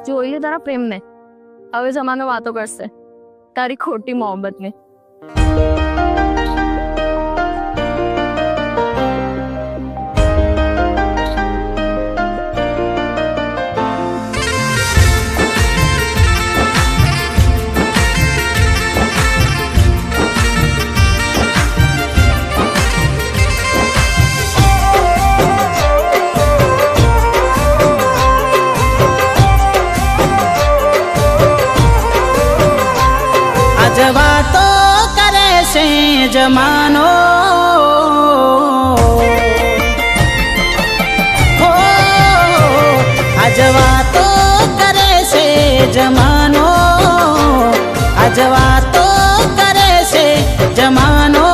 જોઈએ તારા પ્રેમને. હવે જમાનો વાતો કરશે તારી ખોટી મોહબ્બતને. वातो करे से जमानो हो, आज वातो करे से जमानो, आज वातो करे से जमानो।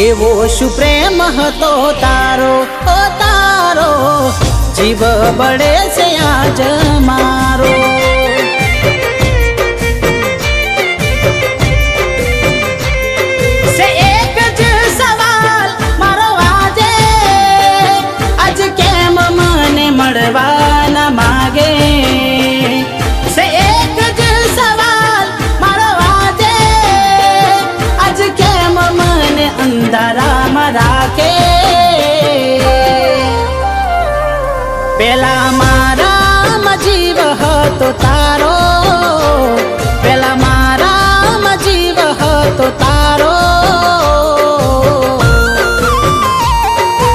एवो शु प्रेम हतो तारो ओ तारो, जीव बड़े से आज मारो। से एक ज सवाल मारो आजे, आज केम मने मळवा न मागे। से एक ज सवाल मारो आजे, आज केम मने अंधारा में राखे। पेला मारा जीव हतो तारो, पेला मारा जीव हतो तारो।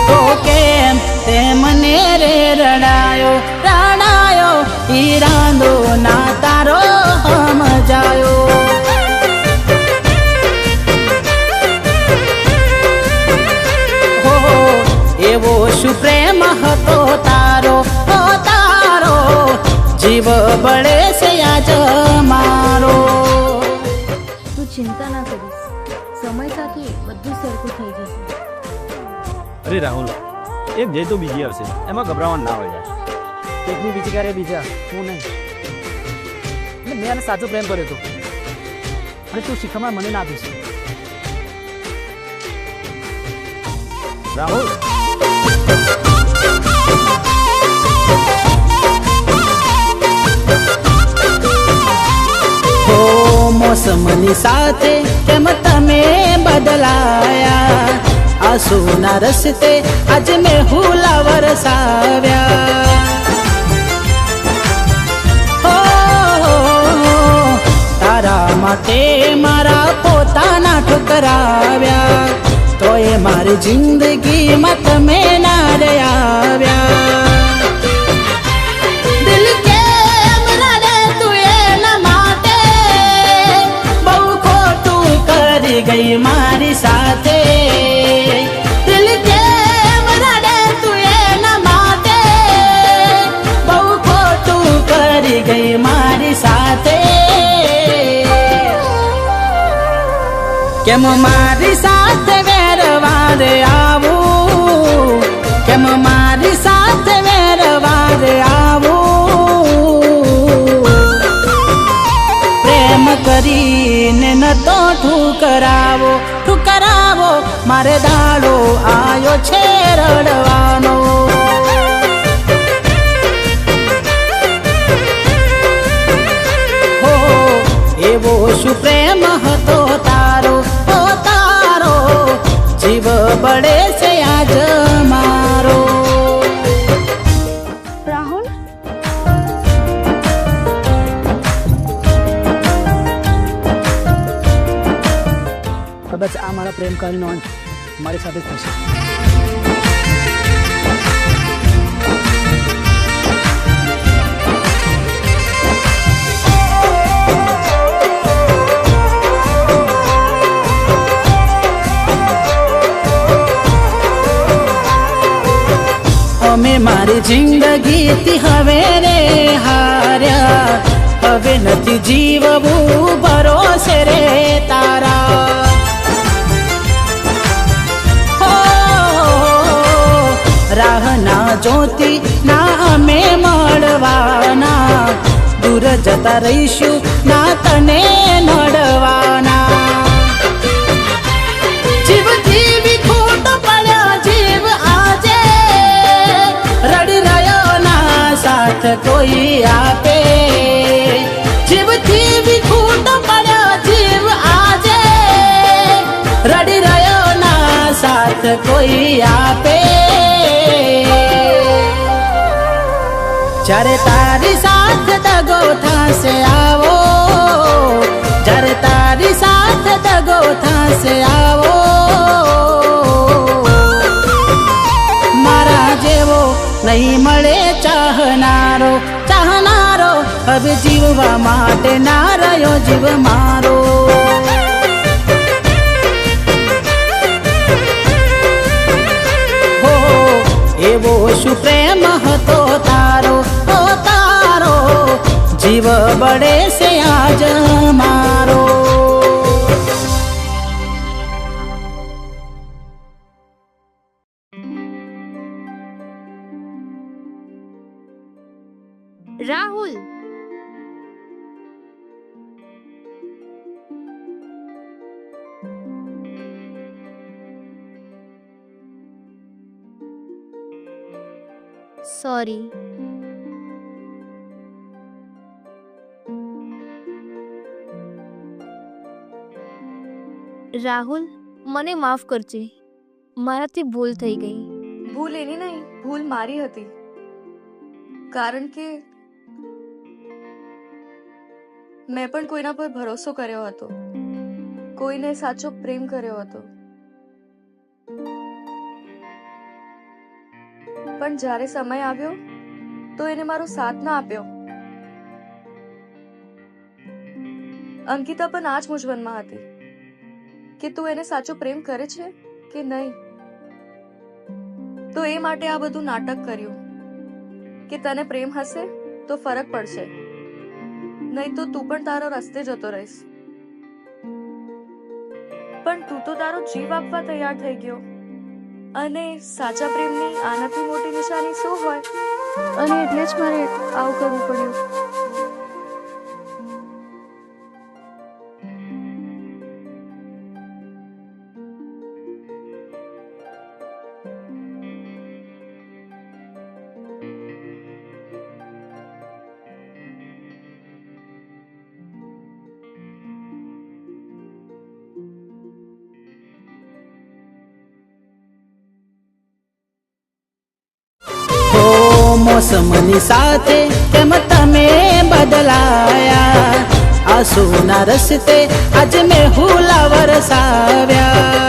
तो केम ते मने रे रडायो रडायो, ईरांदो ना तारो हम जायो। हो एवो शु प्रेम हतो तारो ओ तारो, जीव बड़े से आज मारो। તું ચિંતા ના કરીશ, સમય સાથે બધું સરખું થઈ જશે. અરે રાહુલ, એક જઈ તો બીજી આવશે, એમાં ગભરાવાનું ના હોય યાર. એકની બીજી ક્યારે બીજા હું નહીં. મેં એને સાચો પ્રેમ કર્યો હતો અને તું શીખવામાં મને ના આપીશ. રાહુલ મોસમની સાથે કેમ તમે બદલાયા, આંસુના રસ્તે આજ મેં હુલા વરસાવ્યા। હો તારા માટે મારા પોતાના ઠુકરાવ્યા, તોય મારી જિંદગીમાં તમે ના આવ્યા। गई मारी साथे दिल केम रड़े तुए न माते, बहु खोटू करी गई मारी साथे। केम मारी साथे वेरवारे आवू, केम मारी साथे वेरवारे आवू। प्रेम કરીને ન તો ઠુકરાવો ઠુકરાવો, મારે દાડો આયો છે રડવાનો। હો એવો શુ પ્રેમ હતો તારો ઓ તારો, જીવ બળે છે આજ મારો। રાહુલ, કદાચ આ મારા પ્રેમ કાર્યનો અંત મારી સાથે થશે. અમે મારી જિંદગીથી હવે રે હાર્યા, હવે નથી જીવવું ભરોસે રે તારા। રાહ ના જોતી ના અમે મળવાના, દૂર જતા રહીશું ના તને નડવાના। જીવ જીવી ખોટ પડ્યા જીવ આજે, કોઈ આપે જીવથી વિખૂટ પડ્યો જીવ આજે રડી રહ્યો ના સાથ કોઈ આપે જ્યારે તારી સાથ દગો થશે આવો જ્યારે તારી સાથ દગો થશે આવો મારા જેવો નહીં મળે ચાહનારો ચાહનારો હવે જીવવા માટે ના રહ્યો જીવ મારો હો એવો શું પ્રેમ હતો તારો ઓ તારો જીવ બળે છે આજ મારો રાહુલ, સોરી. રાહુલ, મને માફ કરજે. મારાથી ભૂલ થઈ ગઈ. ભૂલ એની નહીં, ભૂલ મારી હતી. કારણ કે મેં પણ કોઈના પર ભરોસો કર્યો હતો, કોઈને સાચો પ્રેમ કર્યો હતો, પણ જ્યારે સમય આવ્યો તો એને મારો સાથ ના આપ્યો. અંકિતા પણ આ જ મૂંઝવણમાં હતી કે તું એને સાચો પ્રેમ કરે છે કે નહીં. તો એ માટે આ બધું નાટક કર્યું કે તને પ્રેમ હશે તો ફરક પડશે, નહીં તો તું પણ તારો રસ્તે જતો રહીશ. પણ તું તો તારો જીવ આપવા તૈયાર થઈ ગયો, અને સાચા પ્રેમની આનાથી મોટી નિશાની શું હોય? અને એટલે જ મારે આવું કરવું પડ્યું. મોસમની સાથે કેમ તમે બદલાયા આંસુના રસ્તે આજ મેં હુલા વરસાવ્યા